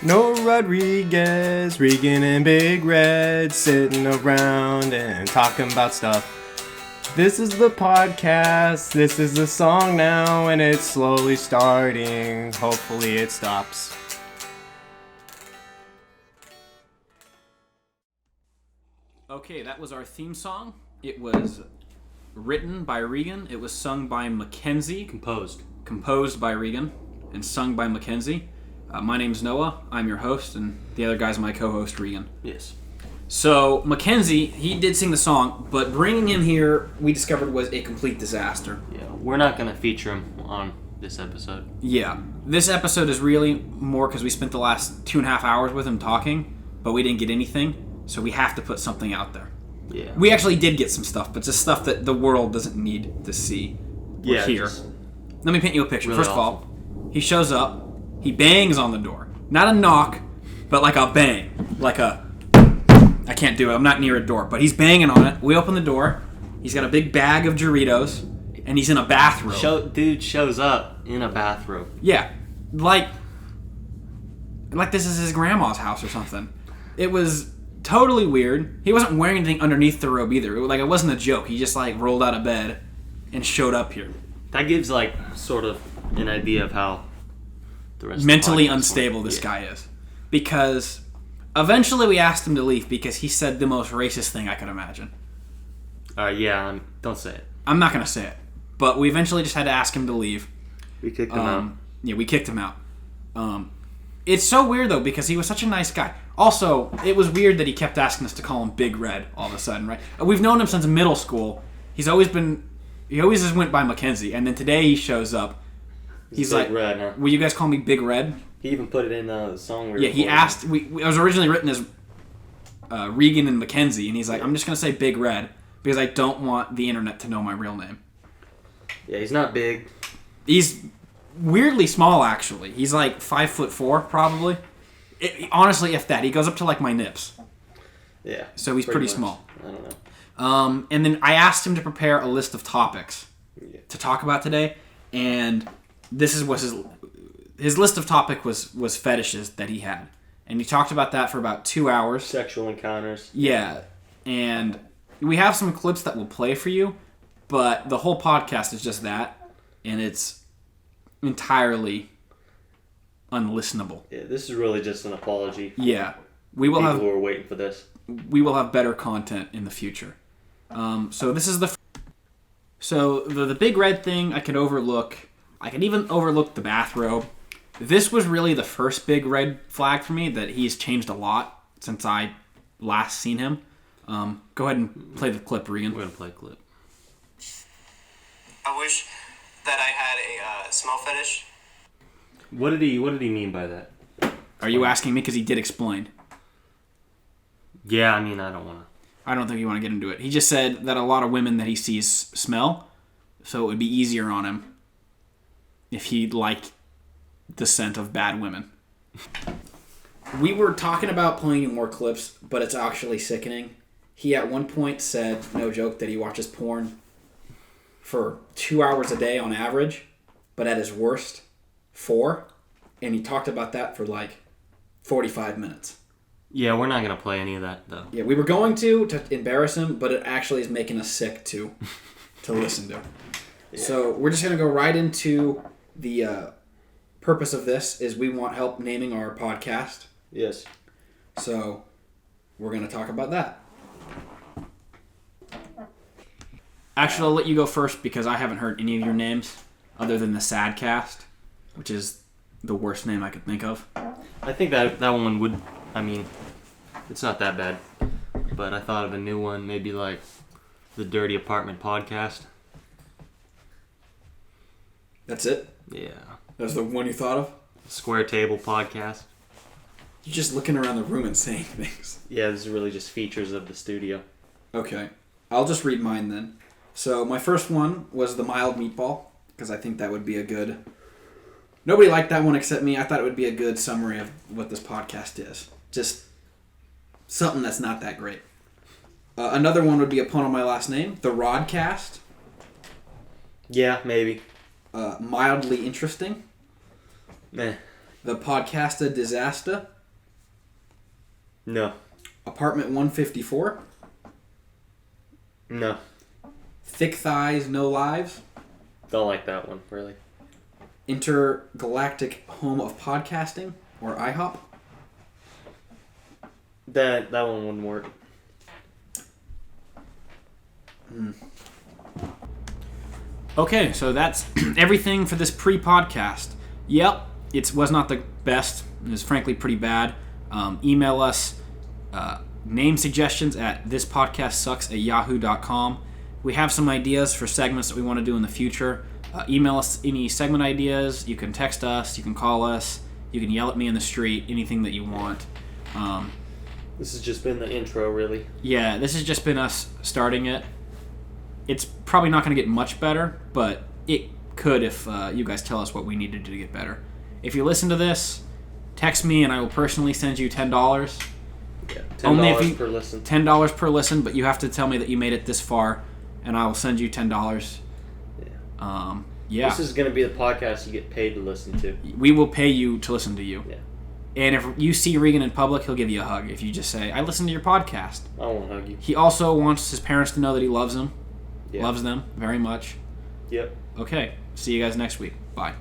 No Rodriguez, Regan and Big Red sitting around and talking about stuff. This is the podcast, this is the song now, and it's slowly starting. Hopefully it stops. Okay, that was our theme song. It was written by Regan. It was sung by Mackenzie. Composed by Regan and sung by Mackenzie. My name's Noah. I'm your host, and the other guy's my co-host, Regan. Yes. So, Mackenzie, he did sing the song, but bringing him here, we discovered was a complete disaster. Yeah, we're not going to feature him on this episode. Yeah. This episode is really more because we spent the last 2.5 hours with him talking, but we didn't get anything, so we have to put something out there. Yeah. We actually did get some stuff, but just stuff that the world doesn't need to see. We're here. Let me paint you a picture. Really First of all, he shows up, he bangs on the door. Not a knock, but like a bang. Like a... I can't do it. I'm not near a door, but he's banging on it. We open the door. He's got a big bag of Doritos, and he's in a bathrobe. Dude shows up in a bathrobe. Yeah. Like this is his grandma's house or something. It was totally weird. He wasn't wearing anything underneath the robe either. It wasn't a joke. He just rolled out of bed and showed up here. That gives sort of an idea of how the rest mentally of the unstable this guy is. Because eventually we asked him to leave because he said the most racist thing I could imagine. Don't say it. I'm not going to say it. But we eventually just had to ask him to leave. We kicked him out. Yeah, we kicked him out. It's so weird, though, because he was such a nice guy. Also, it was weird that he kept asking us to call him Big Red all of a sudden, right? We've known him since middle school. He always just went by Mackenzie, and then today he shows up. He's Big Red, huh? Will you guys call me Big Red? He even put it in the song. He asked. It was originally written as Regan and Mackenzie, and he's like, I'm just going to say Big Red because I don't want the internet to know my real name. Yeah, he's not big. He's weirdly small, actually. He's 5'4", probably. Honestly, if that. He goes up to my nips. Yeah. So he's pretty small. I don't know. And then I asked him to prepare a list of topics to talk about today, and this was his list of topic was fetishes that he had, and he talked about that for about 2 hours. Sexual encounters. Yeah, and we have some clips that we'll play for you, but the whole podcast is just that, and it's entirely unlistenable. Yeah, this is really just an apology. Yeah, people who are waiting for this. We will have better content in the future. So this is the Big Red thing I could overlook. I could even overlook the bathrobe. This was really the first big red flag for me that he's changed a lot since I last seen him. Go ahead and play the clip, Regan. We're going to play a clip. I wish that I had a smell fetish. What did he mean by that? Are you asking me? Because he did explain. Yeah, I don't want to. I don't think you want to get into it. He just said that a lot of women that he sees smell, so it would be easier on him if he liked the scent of bad women. We were talking about playing more clips, but it's actually sickening. He at one point said, no joke, that he watches porn for 2 hours a day on average, but at his worst, 4. And he talked about that for 45 minutes. Yeah, we're not going to play any of that, though. Yeah, we were going to embarrass him, but it actually is making us sick to listen to. Yeah. So we're just going to go right into the purpose of this is we want help naming our podcast. Yes. So we're going to talk about that. Actually, I'll let you go first because I haven't heard any of your names other than the Sadcast, which is the worst name I could think of. I think that one would... it's not that bad. But I thought of a new one, maybe the Dirty Apartment Podcast. That's it? Yeah. That's the one you thought of? Square Table Podcast. You're just looking around the room and saying things. Yeah, this is really just features of the studio. Okay. I'll just read mine then. So my first one was the mild meatball, because I think that would be a good... Nobody liked that one except me. I thought it would be a good summary of what this podcast is. Just something that's not that great. Another one would be a pun on my last name, the Rodcast. Yeah, maybe. Mildly interesting. Meh. The Podcasta Disaster. No. Apartment 154. No. Thick Thighs, No Lives. Don't like that one, really. Intergalactic Home of Podcasting, or IHOP. That one wouldn't work. Okay, so that's everything for this pre-podcast. Yep, it was not the best. It was frankly pretty bad. Email us name suggestions at thispodcastsucks@yahoo.com. We have some ideas for segments that we want to do in the future. Email us any segment ideas. You can text us. You can call us. You can yell at me in the street. Anything that you want. This has just been the intro, really. Yeah, this has just been us starting it. It's probably not going to get much better, but it could if you guys tell us what we need to do to get better. If you listen to this, text me and I will personally send you $10. Yeah, $10 Only if you, per listen. $10 per listen, but you have to tell me that you made it this far, and I will send you $10. Yeah. This is going to be the podcast you get paid to listen to. We will pay you to listen to you. Yeah. And if you see Regan in public, he'll give you a hug if you just say, I listened to your podcast. I won't hug you. He also wants his parents to know that he loves them. Yeah. Loves them very much. Yep. Okay. See you guys next week. Bye.